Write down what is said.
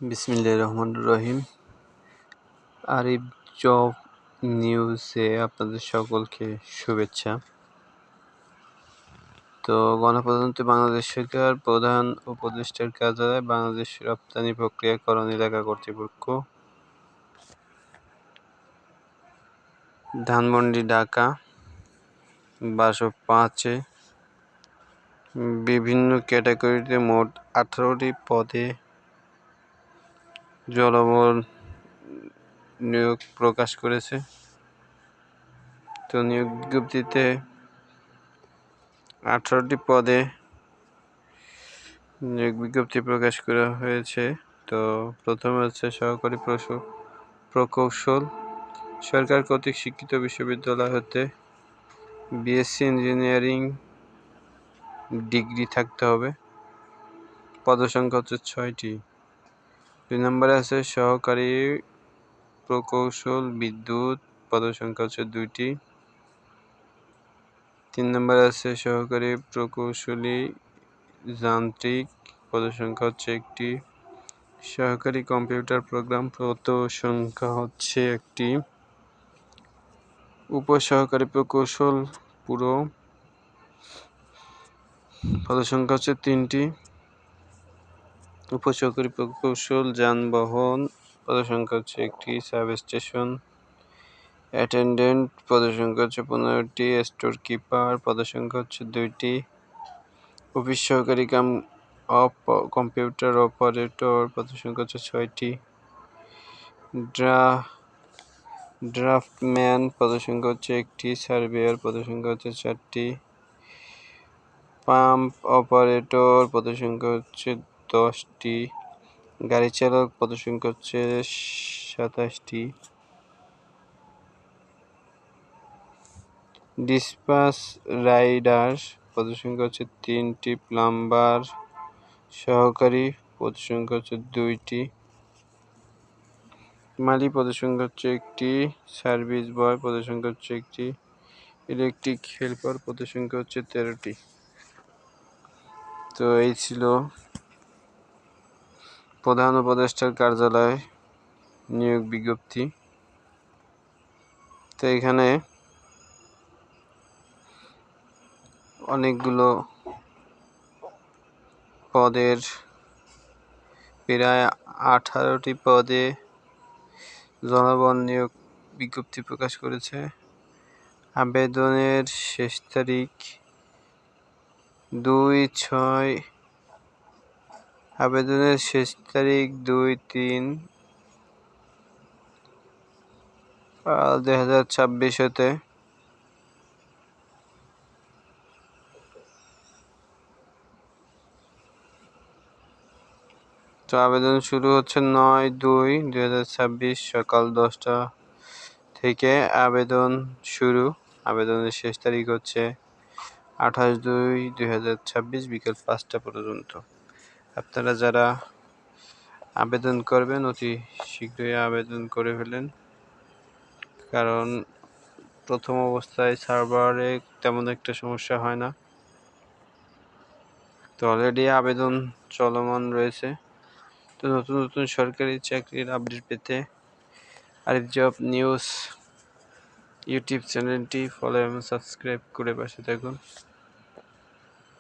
বিসমিল্লাহির রহমানির রহিম। আরিফ জব নিউজে আপনাদের সকলকে শুভেচ্ছা। তো গণপ্রজাতন্ত্রী বাংলাদেশ সরকার প্রধান উপদেষ্টার কার্যালয়, বাংলাদেশ রপ্তানি প্রক্রিয়াকরণ এলাকা কর্তৃপক্ষ, ধানমন্ডি, ঢাকা 1205-এ বিভিন্ন ক্যাটাগরিতে মোট 18টি পদে জনবল নিয়োগ প্রকাশ করেছে। তো নিয়োগ বিজ্ঞপ্তিতে 18টি পদে নিয়োগ বিজ্ঞপ্তি প্রকাশ করা হয়েছে। তো প্রথমে হচ্ছে সহকারী প্রকৌশল, সরকার কর্তৃক স্বীকৃত বিশ্ববিদ্যালয় হতে বিএসসি ইঞ্জিনিয়ারিং ডিগ্রি থাকতে হবে। পদসংখ্যা হচ্ছে 6টি। 2 নম্বরে আছে সহকারী প্রকৌশল বিদ্যুৎ, পদসংখ্যা হচ্ছে 2টি। 3 নম্বরে আছে সহকারী প্রকৌশলী যান্ত্রিক, পদসংখ্যা হচ্ছে 1টি। সহকারী কম্পিউটার প্রোগ্রাম, পদসংখ্যা হচ্ছে 1টি। উপসহকারী প্রকৌশল পুরো, পদসংখ্যা হচ্ছে 3টি। উপসহকারী প্রকৌশল যানবাহন, পদসংখ্যা হচ্ছে 1টি। সাবস্টেশন অ্যাটেন্ডেন্ট, পদসংখ্যা হচ্ছে 15টি। স্টোর কিপার, পদসংখ্যা হচ্ছে 2টি। অফিস সহকারী কম্পিউটার অপারেটর, পদসংখ্যা হচ্ছে 6টি। ড্রাফটম্যান, পদসংখ্যা হচ্ছে 1টি। সার্ভেয়ার, পদসংখ্যা হচ্ছে 4টি। পাম্প অপারেটর, পদসংখ্যা হচ্ছে 10টি। গাড়ি চালক, পদসংখ্যা হচ্ছে 27টি। ডিসপাস রাইডার, পদসংখ্যা হচ্ছে 3টি। প্লাম্বার সহকারী, পদসংখ্যা হচ্ছে 2টি। মালি, পদসংখ্যা হচ্ছে 1টি। সার্ভিস বয়, পদসংখ্যা হচ্ছে 1টি। ইলেকট্রিক হেল্পার, পদসংখ্যা হচ্ছে 13টি। তো এই ছিল প্রধান উপদেষ্টার কার্যালয় নিয়োগ বিজ্ঞপ্তি। তো এখানে অনেকগুলো পদের প্রায় 18টি পদে জনবল নিয়োগ বিজ্ঞপ্তি প্রকাশ করেছে। আবেদনের শেষ তারিখ 2/6, আবেদনের শেষ তারিখ 2/3/2026 হতে তো আবেদন শুরু হচ্ছে 9/2/2026 সকাল 10টা থেকে আবেদন শুরু। আবেদনের শেষ তারিখ হচ্ছে 28/2/2026 বিকেল 5টা পর্যন্ত। আপনারা যারা আবেদন করবেন অতি শীঘ্রই আবেদন করে ফেলেন, কারণ প্রথম অবস্থায় সার্ভারে তেমন একটা সমস্যা হয় না। তো অলরেডি আবেদন চলমান রয়েছে। তো নতুন নতুন সরকারি চাকরির আপডেট পেতে আরিফ জব নিউজ ইউটিউব চ্যানেলটি ফলো এবং সাবস্ক্রাইব করে পাশে থাকুন।